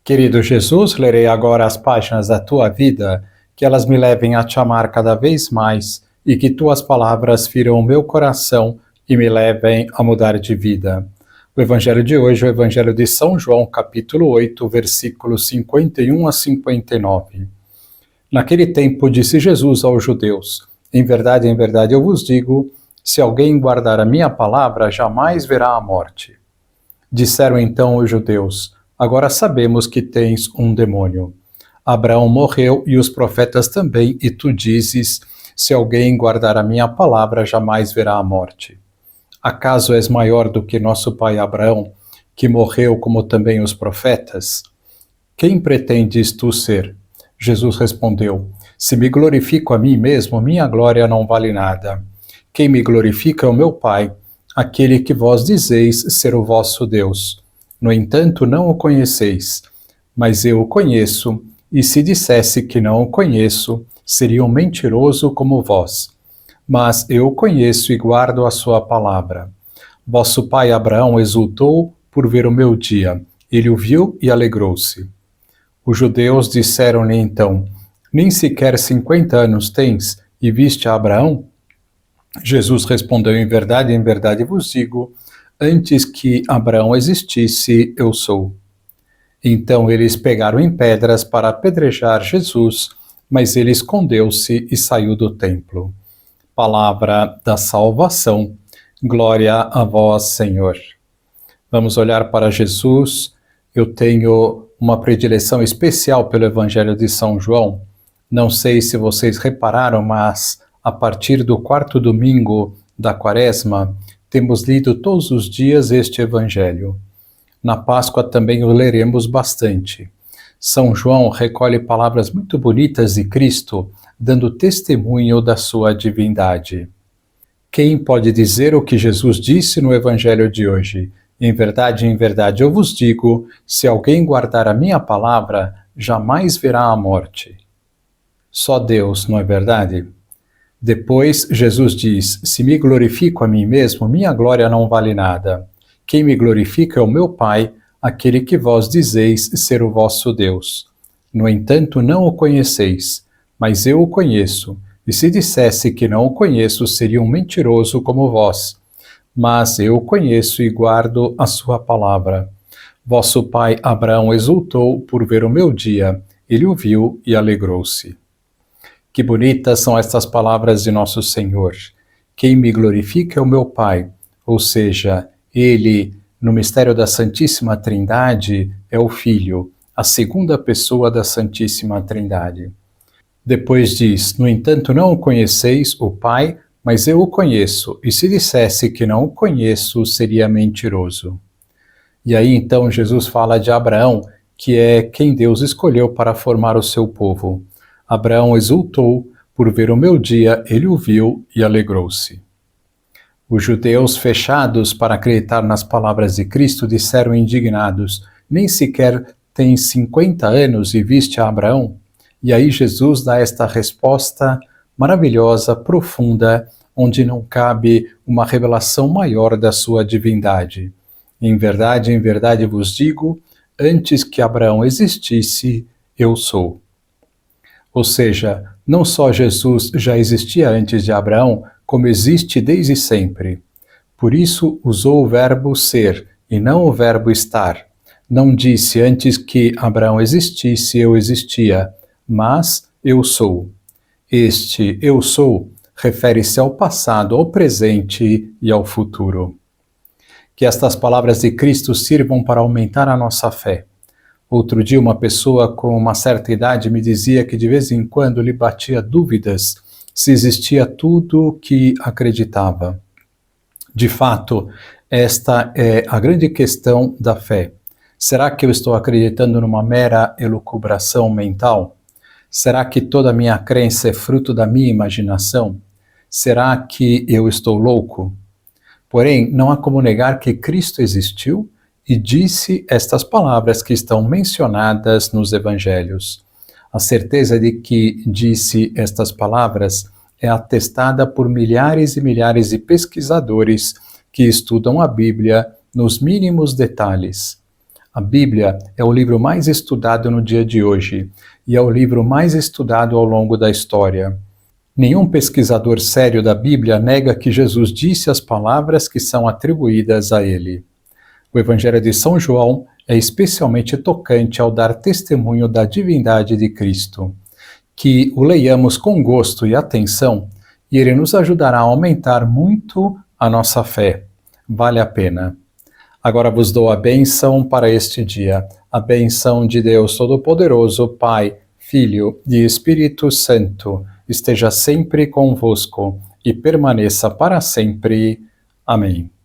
Querido Jesus, lerei agora as páginas da tua vida, que elas me levem a te amar cada vez mais e que tuas palavras firam o meu coração e me levem a mudar de vida. O evangelho de hoje é o evangelho de São João, capítulo 8, versículos 51 a 59. Naquele tempo disse Jesus aos judeus: em verdade, eu vos digo, se alguém guardar a minha palavra, jamais verá a morte. Disseram então os judeus: agora sabemos que tens um demônio. Abraão morreu e os profetas também, e tu dizes: se alguém guardar a minha palavra, jamais verá a morte. Acaso és maior do que nosso pai Abraão, que morreu como também os profetas? Quem pretendes tu ser? Jesus respondeu: se me glorifico a mim mesmo, minha glória não vale nada. Quem me glorifica é o meu Pai, aquele que vós dizeis ser o vosso Deus. No entanto, não o conheceis, mas eu o conheço, e se dissesse que não o conheço, seria um mentiroso como vós. Mas eu o conheço e guardo a sua palavra. Vosso pai Abraão exultou por ver o meu dia. Ele o viu e alegrou-se. Os judeus disseram-lhe então: nem sequer 50 anos tens, e viste a Abraão? Jesus respondeu: em verdade vos digo, antes que Abraão existisse, eu sou. Então eles pegaram em pedras para apedrejar Jesus, mas ele escondeu-se e saiu do templo. Palavra da salvação. Glória a vós, Senhor. Vamos olhar para Jesus. Eu tenho uma predileção especial pelo Evangelho de São João. Não sei se vocês repararam, mas a partir do 4º domingo da Quaresma, temos lido todos os dias este Evangelho. Na Páscoa também o leremos bastante. São João recolhe palavras muito bonitas de Cristo, dando testemunho da sua divindade. Quem pode dizer o que Jesus disse no Evangelho de hoje? Em verdade, eu vos digo, se alguém guardar a minha palavra, jamais verá a morte. Só Deus, não é verdade? Depois, Jesus diz: se me glorifico a mim mesmo, minha glória não vale nada. Quem me glorifica é o meu Pai, aquele que vós dizeis ser o vosso Deus. No entanto, não o conheceis, mas eu o conheço, e se dissesse que não o conheço, seria um mentiroso como vós. Mas eu o conheço e guardo a sua palavra. Vosso pai Abraão exultou por ver o meu dia, ele o viu e alegrou-se. Que bonitas são estas palavras de nosso Senhor. Quem me glorifica é o meu Pai, ou seja, ele, no mistério da Santíssima Trindade, é o Filho, a segunda pessoa da Santíssima Trindade. Depois diz: no entanto, não o conheceis, o Pai, mas eu o conheço, e se dissesse que não o conheço, seria mentiroso. E aí então Jesus fala de Abraão, que é quem Deus escolheu para formar o seu povo. Abraão exultou por ver o meu dia, ele o viu e alegrou-se. Os judeus, fechados para acreditar nas palavras de Cristo, disseram indignados: nem sequer tens 50 anos e viste a Abraão? E aí Jesus dá esta resposta maravilhosa, profunda, onde não cabe uma revelação maior da sua divindade. Em verdade vos digo, antes que Abraão existisse, eu sou. Ou seja, não só Jesus já existia antes de Abraão, como existe desde sempre. Por isso usou o verbo ser e não o verbo estar. Não disse antes que Abraão existisse, eu existia, mas eu sou. Este eu sou refere-se ao passado, ao presente e ao futuro. Que estas palavras de Cristo sirvam para aumentar a nossa fé. Outro dia, uma pessoa com uma certa idade me dizia que de vez em quando lhe batia dúvidas se existia tudo o que acreditava. De fato, esta é a grande questão da fé. Será que eu estou acreditando numa mera elucubração mental? Será que toda a minha crença é fruto da minha imaginação? Será que eu estou louco? Porém, não há como negar que Cristo existiu e disse estas palavras que estão mencionadas nos Evangelhos. A certeza de que disse estas palavras é atestada por milhares e milhares de pesquisadores que estudam a Bíblia nos mínimos detalhes. A Bíblia é o livro mais estudado no dia de hoje e é o livro mais estudado ao longo da história. Nenhum pesquisador sério da Bíblia nega que Jesus disse as palavras que são atribuídas a ele. O Evangelho de São João é especialmente tocante ao dar testemunho da divindade de Cristo. Que o leiamos com gosto e atenção, e ele nos ajudará a aumentar muito a nossa fé. Vale a pena. Agora vos dou a bênção para este dia, a bênção de Deus Todo-Poderoso, Pai, Filho e Espírito Santo, esteja sempre convosco e permaneça para sempre. Amém.